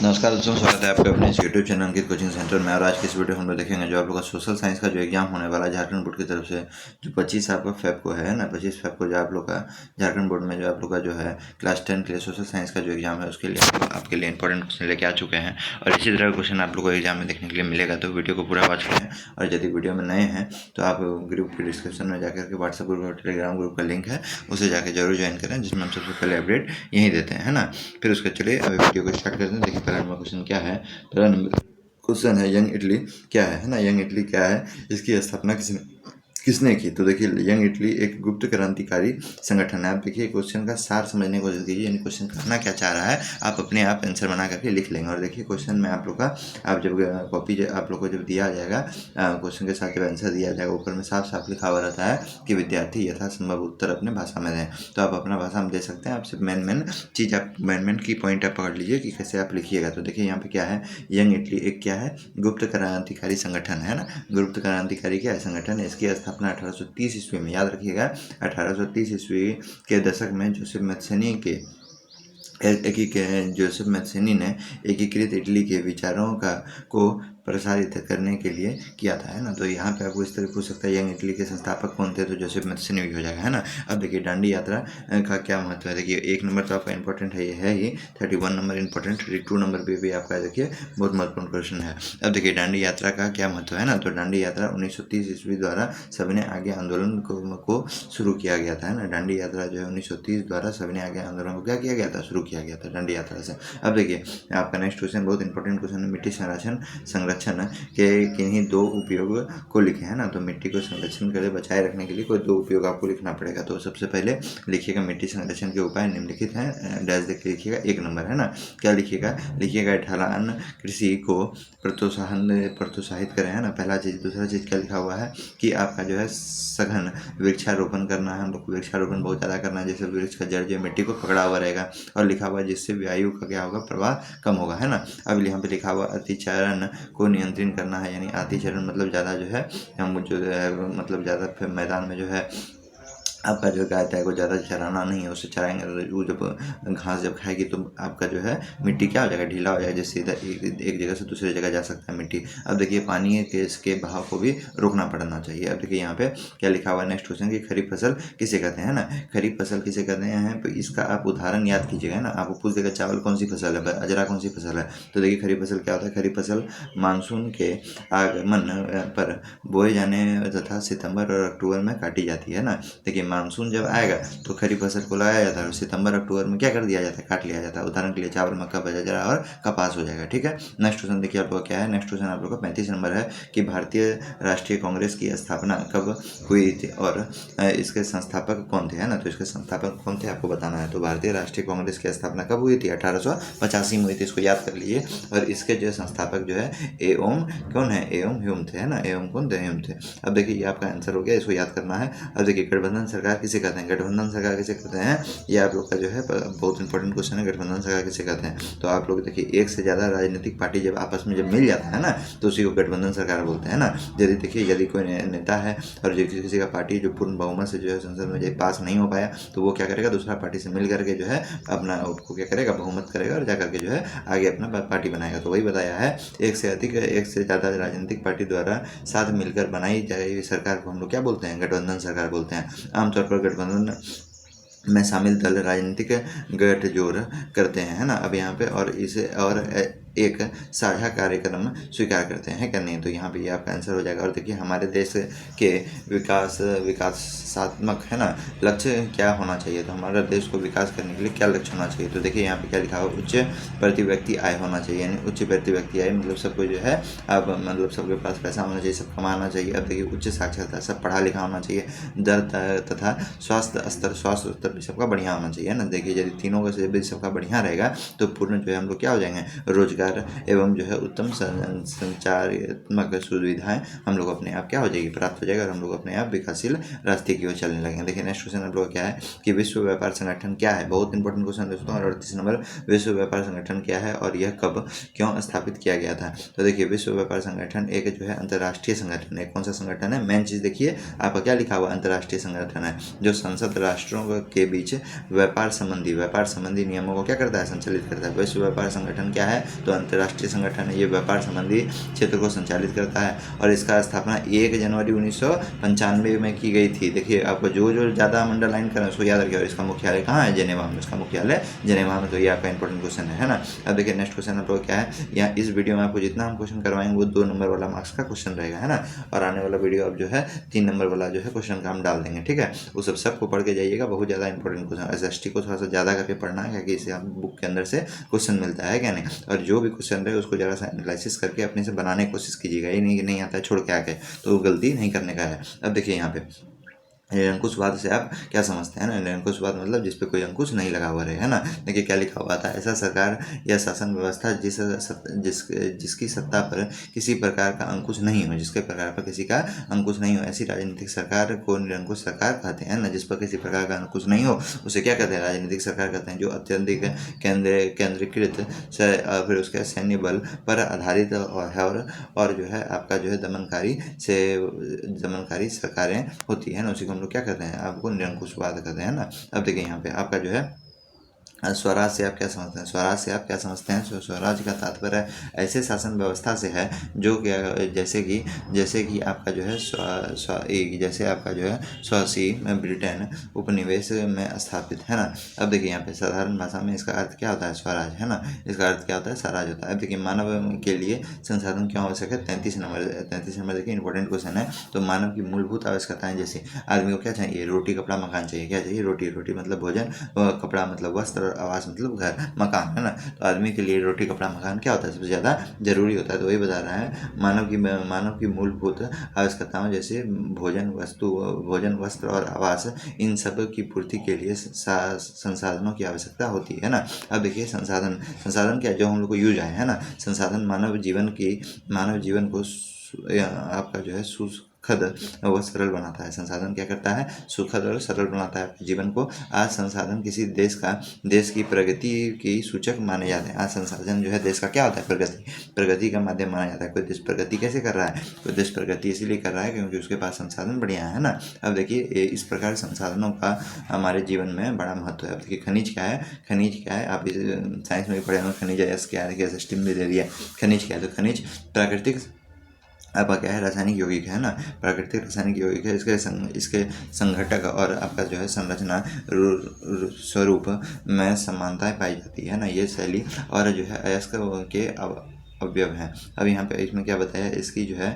नमस्कार दोस्तों, स्वागत है आपका अपने इस यूट्यूब चैनल अंकित कोचिंग सेंटर में। और आज की इस वीडियो में हम लोग देखेंगे जो आप लोग का सोशल साइंस का जो एग्जाम होने वाला है झारखंड बोर्ड की तरफ से, जो 25 आपका फेब को है ना, 25 फेब को जो आप लोग का झारखंड बोर्ड में जो आप लोग का जो है क्लास 10 के लिए सोशल साइंस का जो एग्जाम है उसके लिए आपके लिए इंपॉर्टेंट क्वेश्चन लेके आ चुके हैं। और इसी तरह का क्वेश्चन आप लोग को एग्जाम में देखने के लिए मिलेगा, तो वीडियो को पूरा वॉच करें। और यदि वीडियो में नए हैं तो आप ग्रुप के डिस्क्रिप्शन में जाकर के व्हाट्सएप ग्रुप और टेलीग्राम ग्रुप का लिंक है, उसे जाकर जरूर ज्वाइन करें, जिसमें हम सबसे पहले अपडेट यहीं देते हैं, है ना। फिर उसके चलिए अभी वीडियो को स्टार्ट करते हैं। देखिए पहला नंबर क्वेश्चन क्या है। पहला नंबर क्वेश्चन है यंग इटली क्या है ना। यंग इटली क्या है, इसकी स्थापना किसने की। तो देखिए यंग इटली एक गुप्त क्रांतिकारी संगठन है। आप देखिए क्वेश्चन का सार समझने की कोशिश कीजिए, यानी क्वेश्चन करना क्या चाह रहा है, आप अपने आप आंसर बना करके लिख लेंगे। और देखिए क्वेश्चन में आप लोग का आप जब कॉपी आप लोग को जब दिया जाएगा क्वेश्चन के साथ जब आंसर दिया जाएगा, ऊपर में साफ साफ लिखा हुआ रहता है कि विद्यार्थी यथासंभव उत्तर अपने भाषा में दें। तो आप अपना भाषा में दे सकते हैं। आप सिर्फ मेन चीज़ आप मेन की पॉइंट आप पकड़ लीजिए कि कैसे आप लिखिएगा। तो देखिए यहाँ पे क्या है, यंग इटली एक क्या है, गुप्त क्रांतिकारी संगठन है ना। गुप्त क्रांतिकारी क्या है, संगठन है। इसकी स्थापना 1830 ईस्वी में, याद रखिएगा 1830 ईस्वी के दशक में जोसेफ मैथ्यूनी के जोसेफ मैथ्यूनी ने एकीकृत इटली के विचारों को प्रसारित करने के लिए किया था, है ना। तो यहाँ पे आपको इस तरह पूछ सकता है यंग इटली के संस्थापक कौन थे, तो जोसेफ मैथ्यूनी भी हो जाएगा, है ना। अब देखिए दांडी यात्रा का क्या महत्व है। देखिए 1 नंबर तो आपका इंपॉर्टेंट है ही, 31 नंबर इंपॉर्टेंट, 32 नंबर भी आपका देखिए बहुत महत्वपूर्ण क्वेश्चन है। अब देखिए दांडी यात्रा का क्या महत्व है ना। तो दांडी यात्रा 1930 ईस्वी द्वारा सविनय आगे आंदोलन को शुरू किया गया था, है ना। दांडी यात्रा जो है 1930 द्वारा सविनय आगे आंदोलन को क्या किया गया था, शुरू किया गया था दांडी यात्रा से। अब देखिए आपका नेक्स्ट क्वेश्चन बहुत इंपॉर्टेंट क्वेश्चन है, मिट्टी संरक्षण के किन्हीं 2 उपयोग को लिखे, है ना। तो मिट्टी को संरक्षण करे बचाए रखने के लिए कोई 2 उपयोग आपको लिखना पड़ेगा। तो सबसे पहले लिखिएगा मिट्टी संरक्षण के उपाय निम्नलिखित हैं, डैश देख के लिखिएगा। 1 नंबर, है ना। क्या लिखिएगा ढलान कृषि को प्रोत्साहित करें, है ना, पहला चीज़। दूसरा चीज़ क्या लिखा हुआ है कि आपका जो है सघन वृक्षारोपण करना है, हम लोग को वृक्षारोपण बहुत ज़्यादा करना है, जैसे वृक्ष का जड़ जो मिट्टी को पकड़ा हुआ रहेगा। और लिखा हुआ है जिससे वायु का क्या होगा, प्रवाह कम होगा, है ना। अब यहाँ पे लिखा हुआ अतिचारण को नियंत्रित करना है, यानी अतिचरण मतलब ज़्यादा जो है हम जो है मतलब ज़्यादा मैदान में जो है आपका जो गाय है को ज़्यादा चराना नहीं है। उससे चराएंगे तो वो जब घास जब खाएगी तो आपका जो है मिट्टी क्या हो जाएगा, ढीला हो जाएगा, जिससे एक जगह से दूसरी जगह जा सकता है मिट्टी। अब देखिए पानी के इसके बहाव को भी रोकना पड़ना चाहिए। अब देखिए यहाँ पे क्या लिखा हुआ है नेक्स्ट क्वेश्चन की खरीफ फसल किसे कहते हैं ना। खरीफ फसल किसे कहते हैं, तो इसका आप उदाहरण याद कीजिएगा ना। आपको पूछ देगा चावल कौन सी फसल है, अजरा कौन सी फसल है। तो देखिए खरीफ फसल क्या होता है, खरीफ फसल मानसून के आगमन पर बोए जाने तथा सितंबर और अक्टूबर में काटी जाती है ना। देखिए मानसून जब आएगा तो खरीफ फसल को लगाया जाता है और सितंबर अक्टूबर में क्या कर दिया जाता है, काट लिया जाता है। उदाहरण के लिए चावल, मक्का, बाजरा और कपास हो जाएगा, ठीक है। नेक्स्ट क्वेश्चन देखिए आप लोग क्या है, नेक्स्ट क्वेश्चन आप लोग का 35 नंबर है कि भारतीय राष्ट्रीय कांग्रेस की स्थापना कब हुई थी और इसके संस्थापक कौन थे, है ना। तो इसके संस्थापक कौन थे आपको बताना है। तो भारतीय राष्ट्रीय कांग्रेस की स्थापना कब हुई थी, 1885 में हुई थी, इसको याद कर लीजिए। और इसके जो संस्थापक जो है एओम कौन है, एओम ह्यूम थे, है ना। एओम कौन थे, ह्यूम थे। अब देखिए ये आपका आंसर हो गया, इसको याद करना है। अब देखिए गठबंधन सरकार किसे कहते हैं, गठबंधन सरकार किसे कहते हैं, ये आप लोग का जो है बहुत इंपॉर्टेंट क्वेश्चन है, गठबंधन सरकार किसे कहते हैं। तो आप लोग देखिए एक से ज़्यादा राजनीतिक पार्टी जब आपस में जब मिल जाता है ना तो उसी को गठबंधन सरकार बोलते हैं ना। यदि देखिए यदि कोई नेता है और जो किसी का पार्टी जो पूर्ण बहुमत से जो है संसद में जब पास नहीं हो पाया तो वो क्या करेगा, दूसरा पार्टी से मिल करके जो है अपना उसको क्या करेगा, बहुमत करेगा और जा करके जो है आगे अपना पार्टी बनाएगा। तो वही बताया है एक से ज़्यादा राजनीतिक पार्टी द्वारा साथ मिलकर बनाई जाए सरकार को हम लोग क्या बोलते हैं, गठबंधन सरकार बोलते हैं। आमतौर पर गठबंधन में शामिल दल राजनीतिक गठजोड़ करते हैं, है ना। अब यहाँ पे और इसे और एक साझा कार्यक्रम स्वीकार करते हैं क्या नहीं। तो यहाँ पे ये आपका आंसर हो जाएगा। और देखिए हमारे देश के विकासात्मक, है ना, लक्ष्य क्या होना चाहिए। तो हमारे देश को विकास करने के लिए क्या लक्ष्य होना चाहिए। तो देखिए यहाँ पे क्या लिखा हुआ, उच्च प्रति व्यक्ति आय होना चाहिए, यानी उच्च प्रति व्यक्ति आय मतलब सबको जो है अब मतलब सबके पास पैसा होना चाहिए, सब कमाना चाहिए। अब देखिए उच्च साक्षरता, सब पढ़ा लिखा होना चाहिए। दर तथा स्वास्थ्य स्तर सबका बढ़िया होना चाहिए, ना। देखिए यदि तीनों का से सबका बढ़िया रहेगा तो पूर्ण जो है हम लोग क्या हो जाएंगे, रोजगार संचार एवं जो है उत्तम संचारात्मक सुविधाएं हम लोग अपने आप क्या हो जाएगी, प्राप्त हो जाएगा, और हम लोग अपने आप विकासशील रास्ते की ओर चलने लगेंगे। देखिए नेक्स्ट क्वेश्चन हम लोग क्या है कि विश्व व्यापार संगठन क्या है। बहुत इंपॉर्टेंट क्वेश्चन दोस्तों। और 38 नंबर, विश्व व्यापार संगठन क्या है और यह कब क्यों स्थापित किया गया था। तो देखिए विश्व व्यापार संगठन एक जो है अंतर्राष्ट्रीय संगठन है। कौन सा संगठन है, मेन चीज देखिए आपका क्या लिखा हुआ, अंतर्राष्ट्रीय संगठन है जो संसद राष्ट्रों के बीच व्यापार संबंधी नियमों को क्या करता है, संचालित करता है। विश्व व्यापार संगठन क्या है, तो अंतर्राष्ट्रीय संगठन है, ये व्यापार संबंधी क्षेत्र को संचालित करता है और इसका स्थापना 1 जनवरी 1995 में की गई थी। देखिए आपको जो ज़्यादा हम अंडरलाइन करें उसको याद रखिए। और इसका मुख्यालय कहाँ है, जेनेवा में, इसका मुख्यालय जेनेवा में। तो ये आपका इंपॉर्टेंट क्वेश्चन है ना। अब देखिए नेक्स्ट क्वेश्चन आप लोग क्या है, यहाँ इस वीडियो में आपको जितना हम क्वेश्चन करवाएंगे वो 2 नंबर वाला मार्क्स का क्वेश्चन रहेगा, है ना। और आने वाला वीडियो अब जो है 3 नंबर वाला जो है क्वेश्चन का हम डाल देंगे, ठीक है। वो सबको पढ़ के जाइएगा, बहुत ज़्यादा इंपॉर्टेंट क्वेश्चन। SST को थोड़ा सा ज़्यादा करके पढ़ना है क्योंकि इसे आप बुक के अंदर से क्वेश्चन मिलता है क्या नहीं। और जो भी क्वेश्चन रहे उसको ज़रा सा एनालिसिस करके अपने से बनाने की कोशिश कीजिएगा। ये नहीं कि नहीं आता है छोड़ के आके, तो वो गलती नहीं करने का है। अब देखिए यहाँ पे निरंकुशवाद से आप क्या समझते हैं ना। निरंकुशवाद मतलब जिस पे कोई अंकुश नहीं लगा हुआ रहे, है ना। देखिए क्या लिखा हुआ था, ऐसा सरकार या शासन व्यवस्था जिसकी सत्ता पर किसी प्रकार का अंकुश नहीं हो, जिसके प्रकार पर किसी का अंकुश नहीं हो, ऐसी राजनीतिक सरकार को निरंकुश सरकार कहते हैं ना। जिस पर किसी प्रकार का अंकुश नहीं हो उसे क्या कहते हैं, राजनीतिक सरकार कहते हैं। जो अत्यधिक केंद्रीकृत फिर उसके सैन्य बल पर आधारित और जो है आपका जो है दमनकारी सरकारें होती है ना, उसी को हम लोग क्या कहते हैं, आपको निरंकुशवाद कहते हैं ना। अब देखिए यहाँ पे आपका जो है स्वराज से आप क्या समझते हैं। स्वराज से आप क्या समझते हैं, स्वराज का तात्पर्य ऐसे शासन व्यवस्था से है जो क्या, जैसे कि आपका जो है जैसे आपका जो है स्वसी ब्रिटेन उपनिवेश में स्थापित, है ना। अब देखिए यहाँ पे साधारण भाषा में इसका अर्थ क्या होता है, स्वराज, है ना। इसका अर्थ क्या होता है, स्वराज होता है। अब देखिए मानव के लिए संसाधन क्यों आवश्यक है, 33 नंबर देखिए इंपॉर्टेंट क्वेश्चन है। तो मानव की मूलभूत आवश्यकताएं, जैसे आदमी को क्या चाहिए, रोटी कपड़ा मकान चाहिए। क्या चाहिए, रोटी मतलब भोजन, कपड़ा मतलब वस्त्र, और आवास मतलब घर मकान, है ना। तो आदमी के लिए रोटी कपड़ा मकान क्या होता है, सबसे ज़्यादा जरूरी होता है। तो वही बता रहा है मानव की मूलभूत आवश्यकताओं जैसे भोजन वस्त्र और आवास, इन सब की पूर्ति के लिए संसाधनों की आवश्यकता होती है ना। अब देखिए संसाधन क्या, जो हम लोग को यूज है ना। संसाधन मानव जीवन को आपका जो है सुखद व सरल बनाता है। संसाधन क्या करता है, सुखद और सरल बनाता है आपके जीवन को। आज संसाधन किसी देश की प्रगति की सूचक माने जाते हैं। आज संसाधन जो है देश का क्या होता है, प्रगति का माध्यम माना जाता है। कोई देश प्रगति कैसे कर रहा है, कोई देश प्रगति इसीलिए कर रहा है क्योंकि उसके पास संसाधन बढ़िया है ना। अब देखिए इस प्रकार संसाधनों का हमारे जीवन में बड़ा महत्व है। अब देखिए खनिज क्या है, आप साइंस में भी पढ़े होंगे, खनिज क्या है, सिस्टम भी दे दिया। खनिज क्या है, तो खनिज प्राकृतिक आपका क्या है, रासायनिक यौगिक है ना। प्राकृतिक रासायनिक यौगिक है। इसके संघटक और आपका जो है संरचना स्वरूप में समानताएं पाई जाती है ना। ये शैली और जो है अयस्क के अवयव हैं। अब यहाँ पे इसमें क्या बताया, इसकी जो है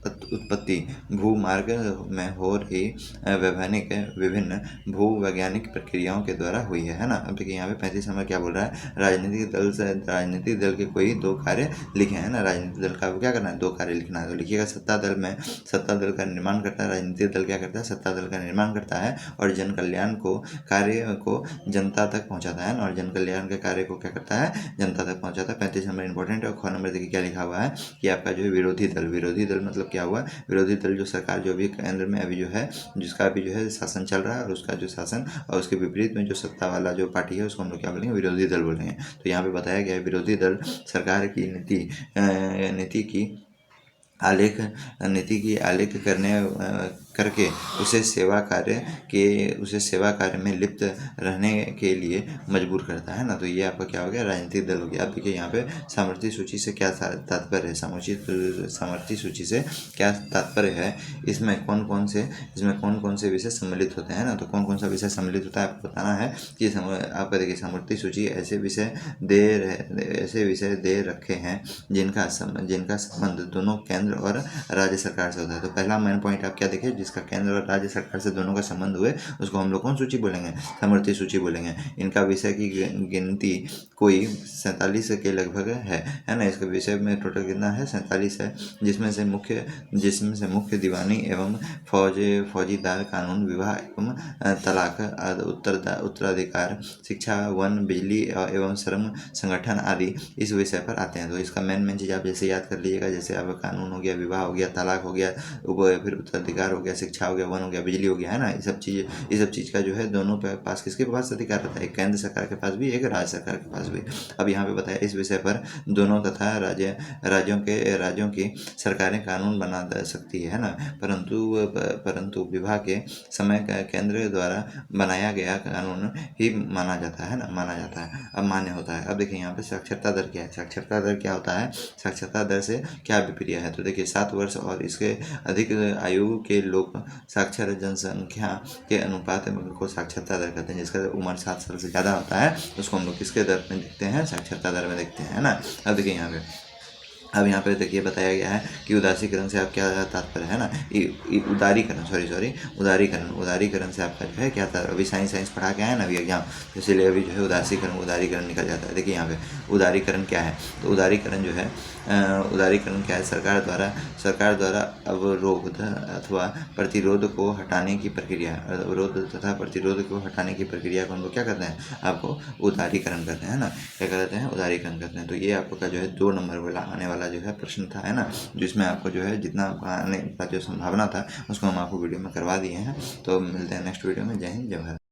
उत्पत्ति भूमार्ग में हो रही वैज्ञानिक विभिन्न भूवैज्ञानिक प्रक्रियाओं के द्वारा हुई है ना। अब देखिए यहाँ पे 35 नंबर क्या बोल रहा है, राजनीतिक दल के कोई 2 कार्य लिखे हैं ना। राजनीतिक दल का क्या करना है, 2 कार्य लिखना है। तो लिखिएगा, सत्ता दल का निर्माण करता है। राजनीतिक दल क्या करता है, सत्ता दल का निर्माण करता है और जन कल्याण कार्य को जनता तक पहुँचाता है ना। और जन कल्याण के कार्य को क्या करता है, जनता तक पहुँचाता है। 35 नंबर इंपॉर्टेंट है। और 6 नंबर देखिए क्या लिखा हुआ है कि आपका जो है विरोधी दल मतलब क्या हुआ, विरोधी दल जो सरकार जो भी केंद्र में अभी जो है जिसका अभी जो है शासन चल रहा है, और उसका जो शासन और उसके विपरीत में जो सत्ता वाला जो पार्टी है उसको हम लोग क्या बोलेंगे, विरोधी दल बोलेंगे। तो यहाँ पे बताया गया है विरोधी दल सरकार की नीति की आलेख करके उसे सेवा कार्य में लिप्त रहने के लिए मजबूर करता है ना। तो ये आपका क्या हो गया, राजनीतिक दल हो गया। आप देखिए यहाँ पे सामर्थ्य सूची से क्या तात्पर्य है, सामर्थ्य सूची से क्या तात्पर्य है, इसमें कौन कौन से विषय सम्मिलित होते हैं ना। तो कौन कौन सा विषय सम्मिलित होता है आपको बताना है कि आपका देखिए सामर्थ्य सूची ऐसे विषय दे रखे हैं जिनका संबंध दोनों केंद्र और राज्य सरकार से होता है। तो पहला मेन पॉइंट आप क्या देखिए, जिसका केंद्र और राज्य सरकार से दोनों का संबंध हुए, उसको हम लोग कौन सूची बोलेंगे? समवर्ती सूची बोलेंगे। इनका विषय की गिनती कोई 47 के लगभग है ना। इसके विषय में टोटल कितना है? 47 है, जिसमें से मुख्य दीवानी एवं फौजीदार, कानून, विवाह एवं तलाक, उत्तराधिकार, शिक्षा, वन, बिजली एवं श्रम संगठन आदि इस विषय पर आते हैं। तो इसका मेन चीज़ आप जैसे याद कर लीजिएगा, जैसे अब कानून हो गया, विवाह हो गया, तलाक हो गया, फिर उत्तराधिकार हो गया, शिक्षा हो गया, वन हो गया, बिजली हो गया, है ना। ये सब चीज़ का जो है दोनों पास किसके पास अधिकार रहता है? एक केंद्र सरकार के पास भी, एक राज्य सरकार के पास भी। अब यहाँ पे बताया इस विषय पर दोनों तथा राज्यों की सरकारें कानून बना सकती है ना, परंतु विवाह के समय का केंद्र द्वारा बनाया गया कानून ही माना जाता है ना, माना जाता है, अब मान्य होता है। अब देखिए यहाँ पे साक्षरता दर क्या है? साक्षरता दर क्या होता है? साक्षरता दर से क्या अभिप्राय है? तो देखिए 7 वर्ष और इसके अधिक आयु के लोग साक्षर जनसंख्या के अनुपात में उनको साक्षरता दर कहते हैं। जिसका उम्र 7 साल से ज़्यादा होता है उसको हम लोग किसके दर में देखते हैं? साक्षरता दर में देखते हैं ना। अब देखिए यहाँ पे देखिए बताया गया है कि उदासीकरण से आप क्या तात्पर्य है ना, उदारीकरण, उदारीकरण से आपका जो है क्या था? अभी साइंस पढ़ा के आए ना अभी एग्जाम, इसीलिए अभी जो है उदारीकरण निकल जाता है। देखिए यहाँ पे उदारीकरण क्या है? तो उदारीकरण जो है उदारीकरण क्या है? सरकार द्वारा अवरोध अथवा प्रतिरोध को हटाने की प्रक्रिया, अवरोध तथा प्रतिरोध को हटाने की प्रक्रिया को हम लोग क्या करते हैं? आपको उदारीकरण करते हैं ना। क्या करते हैं? उदारीकरण करते हैं। तो ये आपका जो है 2 नंबर वाला आने वाला जो है प्रश्न था, है ना, जिसमें आपको जो है जितना आने का जो संभावना था उसको हम आपको वीडियो में करवा दिए हैं। तो मिलते हैं नेक्स्ट वीडियो में। जय हिंद, जय भारत।